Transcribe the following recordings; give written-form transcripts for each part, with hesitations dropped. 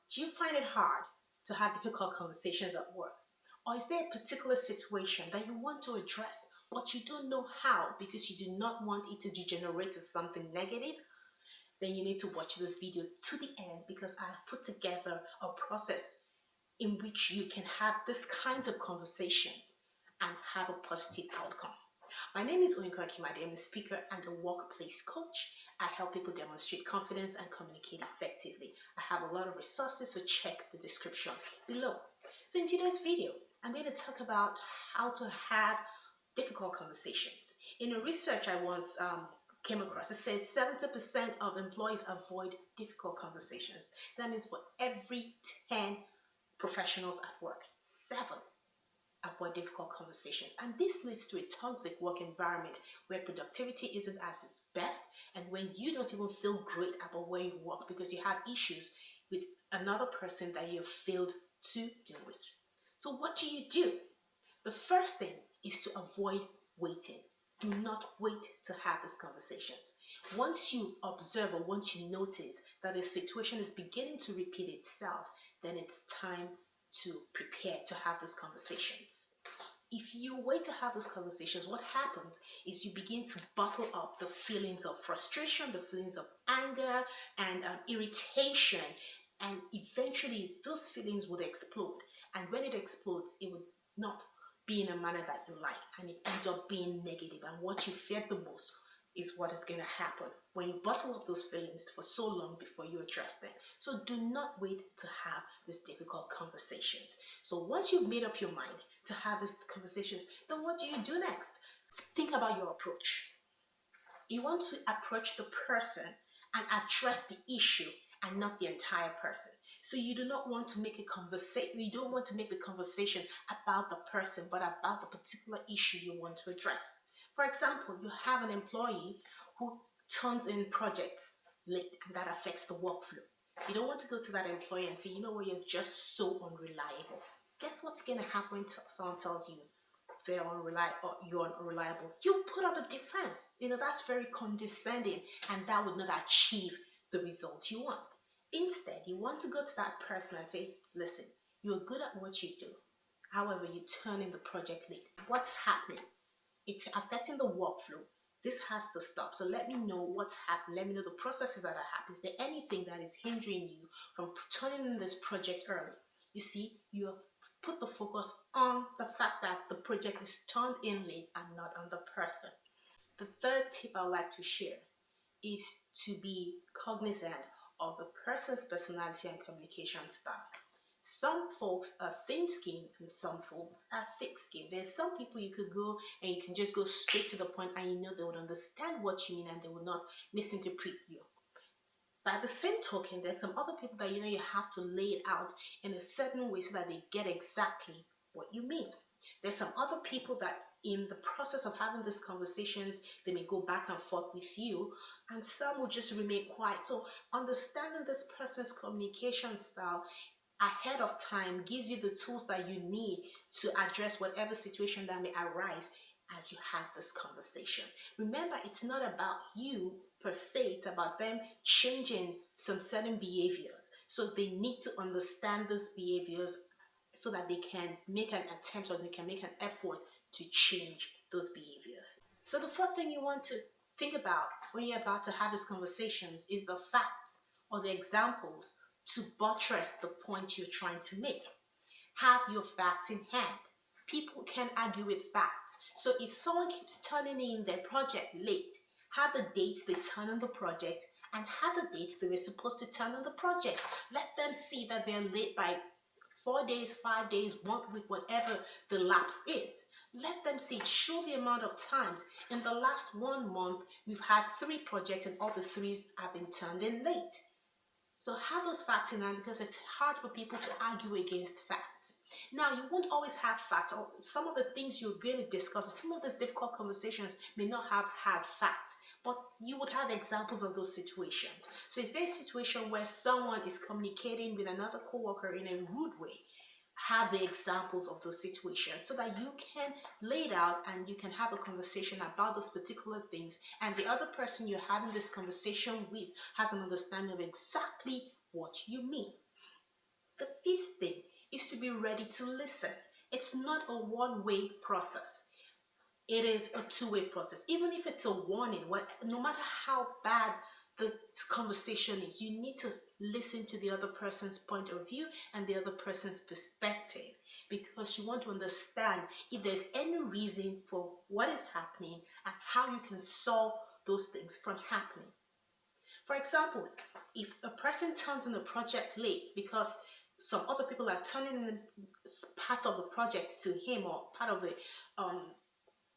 Do you find it hard to have difficult conversations at work? Or is there a particular situation that you want to address, but you don't know how because you do not want it to degenerate to something negative? Then you need to watch this video to the end because I have put together a process in which you can have these kinds of conversations and have a positive outcome. My name is Oyinka Kimade. I'm a speaker and a workplace coach. I help people demonstrate confidence and communicate effectively. I have a lot of resources, so check the description below. So in today's video, I'm going to talk about how to have difficult conversations. In a research I once came across, it says 70% of employees avoid difficult conversations. That means for every 10 professionals at work, 7 avoid difficult conversations. And this leads to a toxic work environment where productivity isn't at its best and when you don't even feel great about where you work because you have issues with another person that you have failed to deal with. So what do? The first thing is to avoid waiting. Do not wait to have these conversations. Once you observe or once you notice that a situation is beginning to repeat itself, then it's time to prepare to have those conversations. If you wait to have those conversations, what happens is you begin to bottle up the feelings of frustration, the feelings of anger and irritation, and eventually those feelings would explode. And when it explodes, it would not be in a manner that you like, and it ends up being negative. And what you feared the most is what is going to happen when you bottle up those feelings for so long before you address them. So do not wait to have these difficult conversations. So once you've made up your mind to have these conversations, then what do next? Think about your approach. You want to approach the person and address the issue and not the entire person. So you do not want to make a conversation, you don't want to make the conversation about the person, but about the particular issue you want to address. For example, you have an employee who turns in projects late and that affects the workflow. You don't want to go to that employee and say, you know what, you're just so unreliable. Guess what's going to happen when someone tells you they're unreliable or you're unreliable? You put up a defense. That's very condescending and that would not achieve the result you want. Instead, you want to go to that person and say, listen, you're good at what you do. However, you turn in the project late. What's happening? It's affecting the workflow. This has to stop. So let me know what's happening. Let me know the processes that are happening. Is there anything that is hindering you from turning in this project early? You see, you have put the focus on the fact that the project is turned in late and not on the person. The third tip I would like to share is to be cognizant of the person's personality and communication style. Some folks are thin-skinned and some folks are thick-skinned. There's some people you could go and you can just go straight to the point and you know they would understand what you mean and they will not misinterpret you. By the same token, there's some other people that you have to lay it out in a certain way so that they get exactly what you mean. There's some other people that in the process of having these conversations, they may go back and forth with you, and some will just remain quiet. So understanding this person's communication style ahead of time gives you the tools that you need to address whatever situation that may arise as you have this conversation. Remember, it's not about you per se, it's about them changing some certain behaviors. So they need to understand these behaviors so that they can make an attempt or they can make an effort to change those behaviors. So the fourth thing you want to think about when you're about to have these conversations is the facts or the examples to buttress the point you're trying to make. Have your facts in hand. People can argue with facts. So if someone keeps turning in their project late, have the dates they turn on the project and have the dates they were supposed to turn on the project. Let them see that they're late by 4 days, 5 days, 1 week, whatever the lapse is. Let them see, show the amount of times. In the last 1 month, we've had 3 projects and all the 3s have been turned in late. So have those facts in hand because it's hard for people to argue against facts. Now, you won't always have facts, or some of the things you're going to discuss, or some of these difficult conversations may not have had facts, but you would have examples of those situations. So is there a situation where someone is communicating with another coworker in a rude way? Have the examples of those situations so that you can lay it out and you can have a conversation about those particular things, and the other person you're having this conversation with has an understanding of exactly what you mean. The fifth thing is to be ready to listen. It's not a one-way process. It is a two-way process. Even if it's a warning, no matter how bad the conversation is, you need to listen to the other person's point of view and the other person's perspective, because you want to understand if there's any reason for what is happening and how you can solve those things from happening. For example, if a person turns in a project late because some other people are turning in part of the project to him, or part of the um,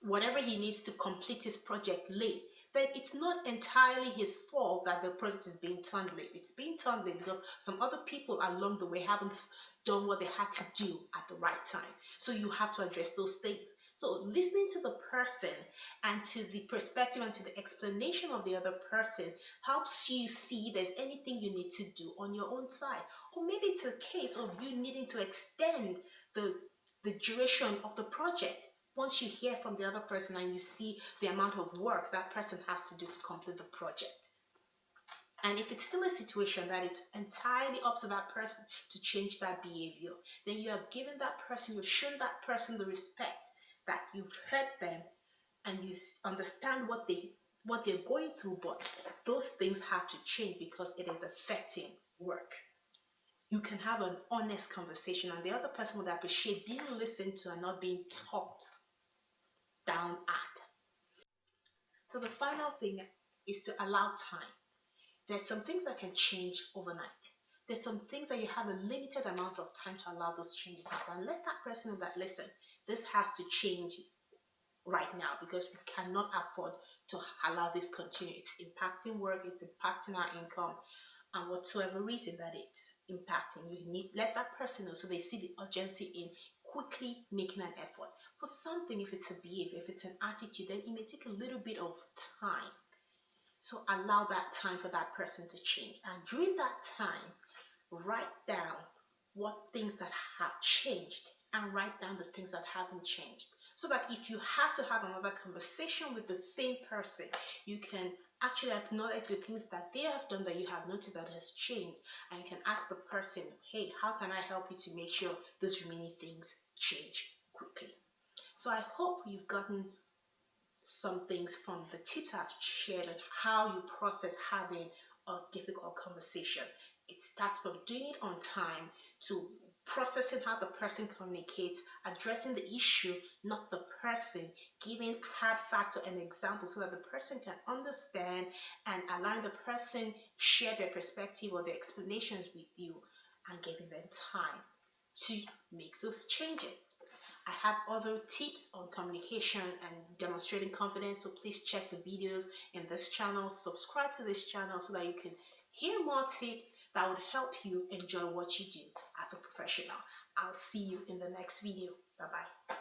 whatever he needs to complete his project late, then it's not entirely his fault that the project is being turned late. It's being turned late because some other people along the way haven't done what they had to do at the right time. So you have to address those things. So listening to the person and to the perspective and to the explanation of the other person helps you see if there's anything you need to do on your own side. Or maybe it's a case of you needing to extend the duration of the project. Once you hear from the other person and you see the amount of work that person has to do to complete the project. And if it's still a situation that it's entirely up to that person to change that behavior, then you have given that person, you've shown that person the respect that you've heard them and you understand what they're going through, but those things have to change because it is affecting work. You can have an honest conversation and the other person would appreciate being listened to and not being talked down at. So the final thing is to allow time. There's some things that can change overnight. There's some things that you have a limited amount of time to allow those changes to happen. Let that person know that, listen, this has to change right now because we cannot afford to allow this continue. It's impacting work, it's impacting our income, and whatsoever reason that it's impacting, you need let that person know so they see the urgency in quickly making an effort. For something, if it's a behavior, if it's an attitude, then it may take a little bit of time. So allow that time for that person to change. And during that time, write down what things that have changed and write down the things that haven't changed. So that if you have to have another conversation with the same person, you can actually acknowledge the things that they have done that you have noticed that has changed. And you can ask the person, hey, how can I help you to make sure those remaining things change quickly? So I hope you've gotten some things from the tips I've shared on how you process having a difficult conversation. It starts from doing it on time to processing how the person communicates, addressing the issue, not the person, giving hard facts or an example so that the person can understand and allowing the person share their perspective or their explanations with you and giving them time to make those changes. I have other tips on communication and demonstrating confidence, so please check the videos in this channel. Subscribe to this channel so that you can hear more tips that would help you enjoy what you do as a professional. I'll see you in the next video. Bye-bye.